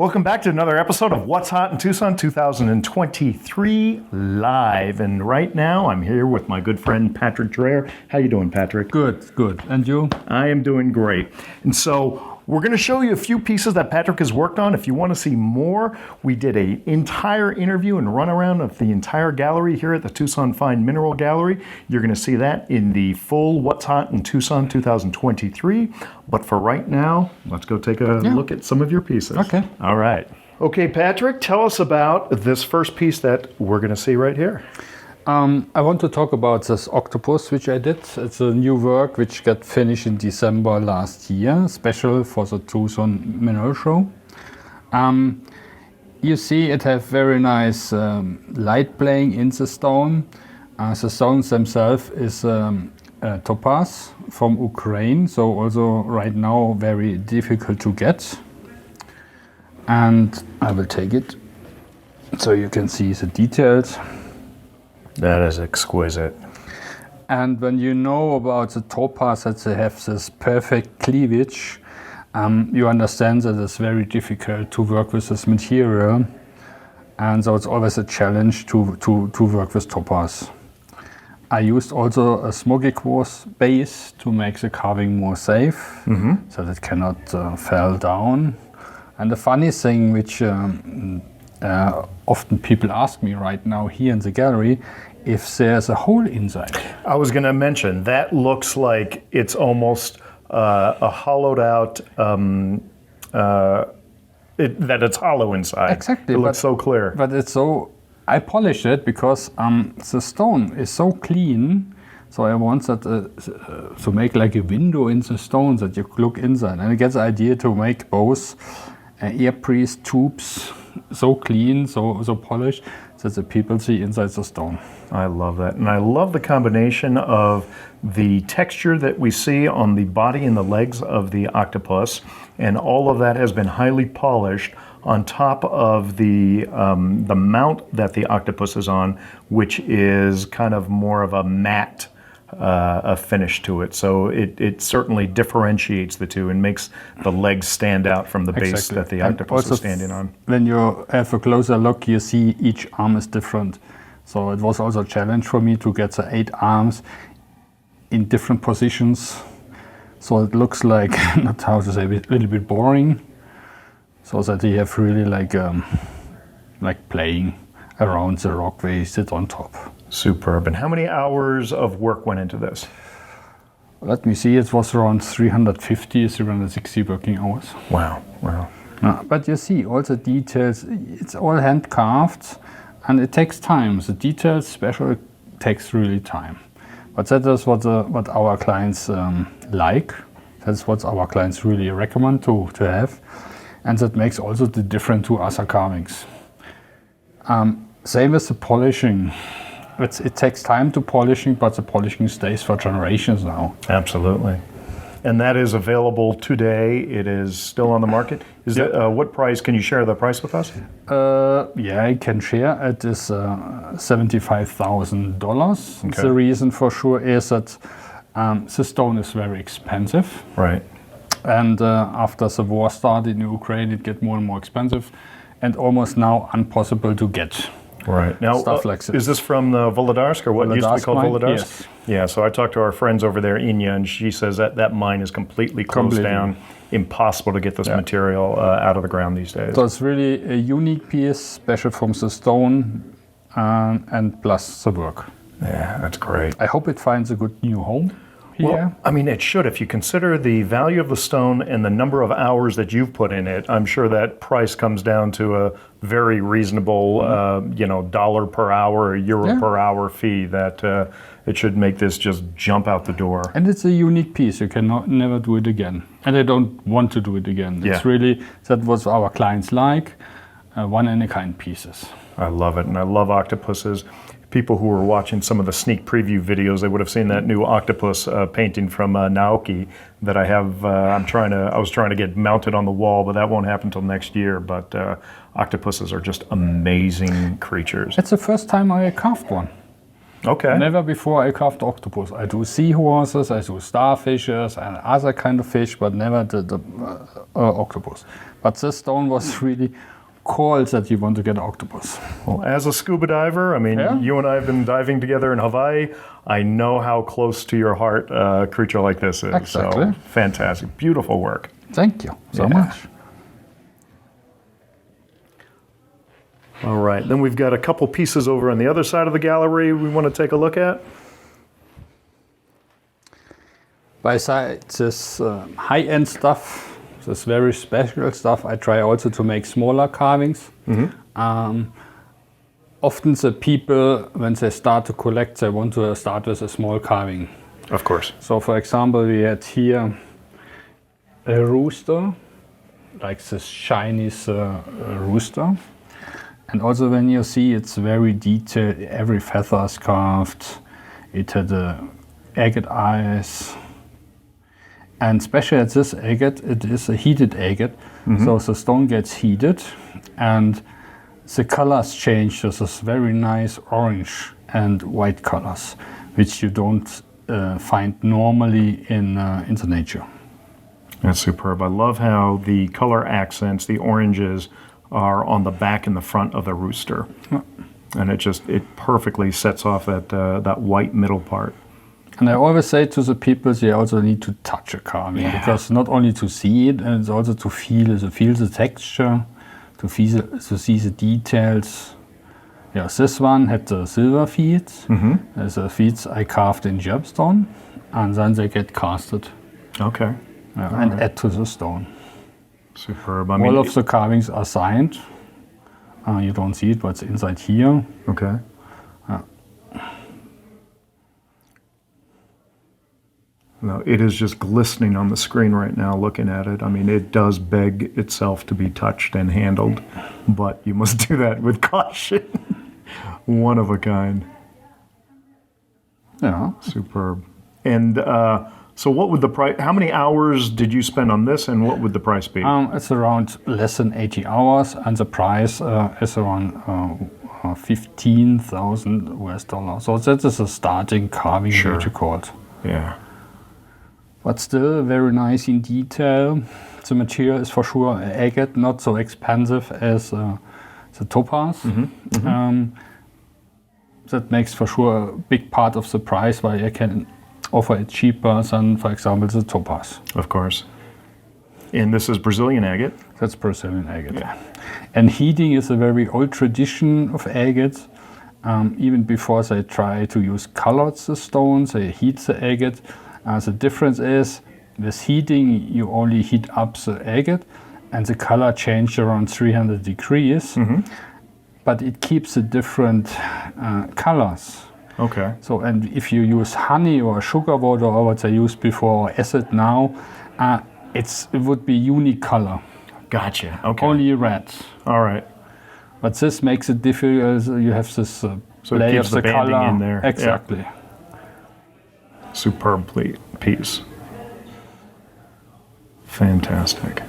Welcome back to another episode of What's Hot in Tucson 2023 live. And right now I'm here with my good friend Patrick Dreher. How you doing, Patrick? Good. And you? I am doing great. And so we're going to show you a few pieces that Patrick has worked on. If you want to see more, we did an entire interview and run around of the entire gallery here at the Tucson Fine Mineral Gallery. You're going to see that in the full What's Hot in Tucson 2023. But for right now, let's go take a look at some of your pieces. Okay. All right. Okay, Patrick, tell us about this first piece that we're going to see right here. I want to talk about this Octopus, which I did. It's a new work which got finished in December last year, special for the Tucson Mineral Show. You see it have very nice light playing in the stone. The stones themselves is topaz from Ukraine, so also right now very difficult to get. And I will take it so you can see the details. That is exquisite. And when you know about the topaz that they have this perfect cleavage, you understand that it's very difficult to work with this material. And so it's always a challenge to work with topaz. I used also a smoky quartz base to make the carving more safe, so that it cannot fall down. And the funny thing, which often people ask me right now here in the gallery, if there's a hole inside. I was going to mention, that looks like it's almost a hollowed out, that it's hollow inside. Exactly. It looks so clear. But it's so, I polished it because the stone is so clean, so I want that to make like a window in the stone that you look inside. And I get the idea to make both air-pressed tubes so clean, so polished, that the people see inside the stone. I love that. And I love the combination of the texture that we see on the body and the legs of the octopus, and all of that has been highly polished on top of the mount that the octopus is on, which is kind of more of a matte a finish to it. So it certainly differentiates the two and makes the legs stand out from the base that the octopus is standing on. When you have a closer look, you see each arm is different. So it was also a challenge for me to get the 8 arms in different positions. So it looks like, not how to say, a little bit boring. So that you have really like playing around the rock where you sit on top. Superb. And how many hours of work went into this? Let me see, it was around 350, 360 working hours. Wow. But you see all the details, it's all hand carved and it takes time. The details special takes really time. But that is what our clients like. That's what our clients really recommend to have. And that makes also the difference to other carvings. Same as the polishing. It takes time to polishing, but the polishing stays for generations now. Absolutely. And that is available today. It is still on the market. Is it, what price? Can you share the price with us? Yeah, I can share. It is $75,000. Okay. The reason for sure is that the stone is very expensive. Right. And after the war started in Ukraine, it gets more and more expensive and almost now impossible to get. Right. Now, stuff like this. Is this from the Volodarsk, or what used to be called Volodarsk? Yes. Yeah, so I talked to our friends over there, Inya, and she says that mine is completely closed down. Impossible to get this material out of the ground these days. So it's really a unique piece, special from the stone, and plus the work. Yeah, that's great. I hope it finds a good new home here. Well, I mean, it should. If you consider the value of the stone and the number of hours that you've put in it, I'm sure that price comes down to a very reasonable, dollar per hour or euro per hour fee that it should make this just jump out the door. And it's a unique piece. You can never do it again. And I don't want to do it again. It's really, that was our clients like, one-in-a-kind pieces. I love it, and I love octopuses. People who were watching some of the sneak preview videos, they would have seen that new octopus painting from Naoki that I have. I was trying to get mounted on the wall, but that won't happen until next year. But octopuses are just amazing creatures. It's the first time I carved one. Okay. Never before I carved octopus. I do seahorses, I do starfishes and other kind of fish, but never the octopus. But this stone was really called that you want to get octopus. Well, as a scuba diver, I mean, Yeah. you and I have been diving together in Hawaii. I know how close to your heart a creature like this is. Exactly. So fantastic. Beautiful work. Thank you so Yeah. much. All right. Then we've got a couple pieces over on the other side of the gallery we want to take a look at. Besides this high-end stuff, this very special stuff, I try also to make smaller carvings. Often the people, when they start to collect, they want to start with a small carving. Of course. So for example, we had here a rooster, like this Chinese rooster. And also when you see it's very detailed, every feather is carved, it had agate eyes. And especially at this agate, it is a heated agate. So the stone gets heated and the colors change. This is very nice orange and white colors, which you don't find normally in the nature. That's superb. I love how the color accents, the oranges, are on the back and the front of the rooster. And it perfectly sets off that white middle part. And I always say to the people, they also need to touch a carving, because not only to see it, and it's also to feel the texture, to see the details. Yes, this one had the silver feet. The feet I carved in gemstone, and then they get casted. Okay. And add to the stone. Superb. I All mean, of the carvings are signed. You don't see it, but it's inside here. Okay. No, it is just glistening on the screen right now looking at it. I mean, it does beg itself to be touched and handled, but you must do that with caution. One of a kind. Yeah. Superb. And so what would the price, how many hours did you spend on this and what would the price be? It's around less than 80 hours, and the price is around 15,000 US dollars. So that is a starting carving, Sure. what you call it. Yeah. But still very nice in detail. The material is for sure agate, not so expensive as the topaz. That makes for sure a big part of the price why I can offer it cheaper than, for example, the topaz. Of course. And this is Brazilian agate. That's Brazilian agate. And heating is a very old tradition of agates. Even before they try to use colored the stones, they heat the agate. The difference is, with heating, you only heat up the agate, and the color changes around 300 degrees, but it keeps the different colors. Okay. So, and if you use honey or sugar water or what I used before, or acid now, it would be unique color. Gotcha. Okay. Only red. All right. But this makes it difficult. You have this So it layer gives of the the banding color in there. Yeah. Exactly. Superb piece. Fantastic.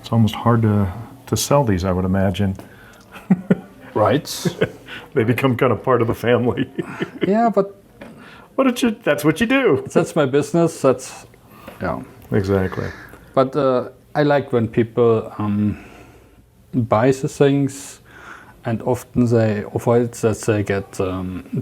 It's almost hard to sell these, I would imagine. Right. They become kind of part of the family. Yeah, but That's what you do. that's my business. That's Exactly. But I like when people buy the things, and often they offer it that they get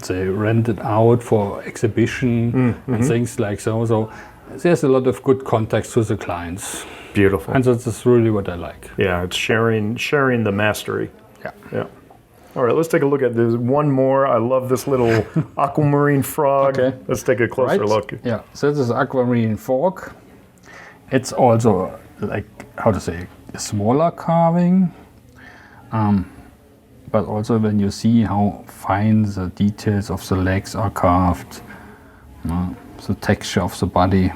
they rent it out for exhibition and things like so. So there's a lot of good context to the clients, Beautiful. and that's really what I like. Yeah, it's sharing the mastery. Yeah. Yeah. All right, let's take a look at this. One more. I love this little aquamarine frog. Okay. Let's take a closer look. Yeah. So this is Aquamarine Frog. It's also like, how to say, a smaller carving. But also when you see how fine the details of the legs are carved, the texture of the body.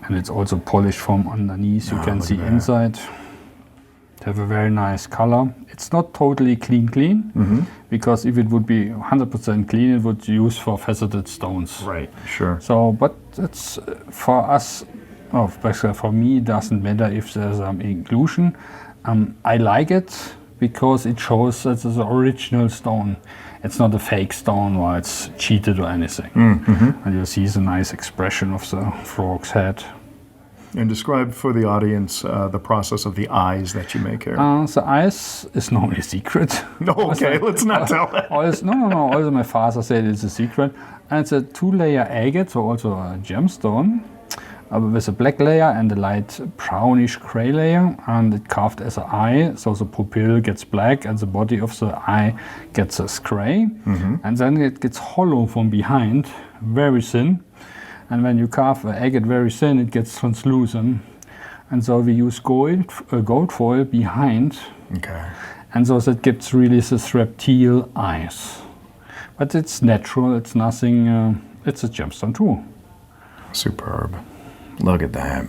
And it's also polished from underneath. You can see inside. They have a very nice color. It's not totally clean, because if it would be 100% clean, it would use for faceted stones. Right, sure. So, but it's for us, especially for me, it doesn't matter if there's inclusion. I like it because it shows that it's the original stone. It's not a fake stone or it's cheated or anything. And you see the nice expression of the frog's head. And describe for the audience the process of the eyes that you make here. The eyes is normally a secret. No, okay, let's not tell that. No. Also, my father said it's a secret. And it's a 2-layer agate, so also a gemstone, with a black layer and a light brownish gray layer, and it carved as an eye, so the pupil gets black and the body of the eye gets as gray. And then it gets hollow from behind, very thin. And when you carve an agate very thin, it gets translucent. And so we use gold foil behind. Okay. And so that gives really this reptile eyes. But it's natural, it's nothing, it's a gemstone too. Superb. Look at that.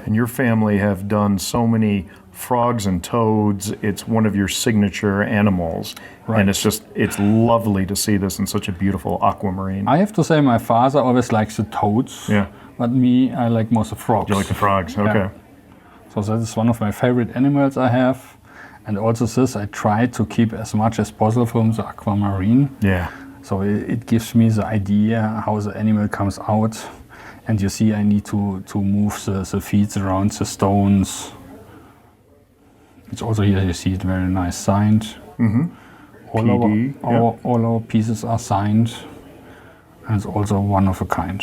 And your family have done so many frogs and toads. It's one of your signature animals. Right. And it's lovely to see this in such a beautiful aquamarine. I have to say my father always likes the toads. Yeah. But me, I like most the frogs. You like the frogs, okay. Yeah. So that is one of my favorite animals I have. And also this, I try to keep as much as possible from the aquamarine. Yeah. So it gives me the idea how the animal comes out. And you see I need to move the feet around the stones. It's also here, you see it very nice signed. All our pieces are signed. And it's also one of a kind.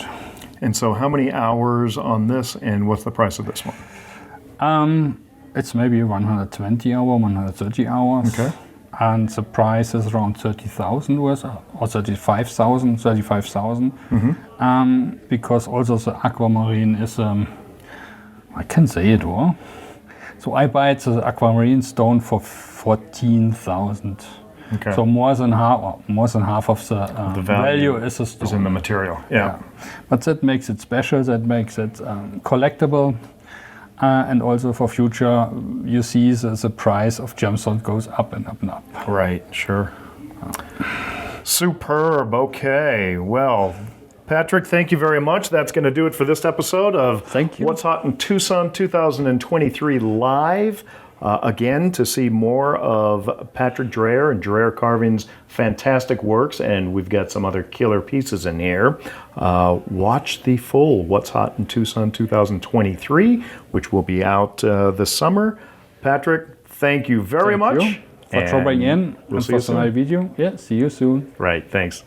And so how many hours on this, and what's the price of this one? It's maybe 120 hours, 130 hours. Okay. And the price is around 30,000 or 35,000. Because also the aquamarine is, I can say it, or? So I buy the aquamarine stone for 14,000. Okay. So more than half of the value is a stone. Is in the material, yeah. But that makes it special, that makes it collectible. And also for future, you see the price of gemstone goes up and up and up. Right, sure. Superb, okay. Well, Patrick, thank you very much. That's going to do it for this episode of Thank you. What's Hot in Tucson 2023 Live. Again, to see more of Patrick Dreher and Dreher Carvings' fantastic works, and we've got some other killer pieces in here, watch the full What's Hot in Tucson 2023, which will be out this summer. Patrick, thank you very much. Thank you for dropping in We'll and see you for my soon. video. Yeah, see you soon. Right, thanks.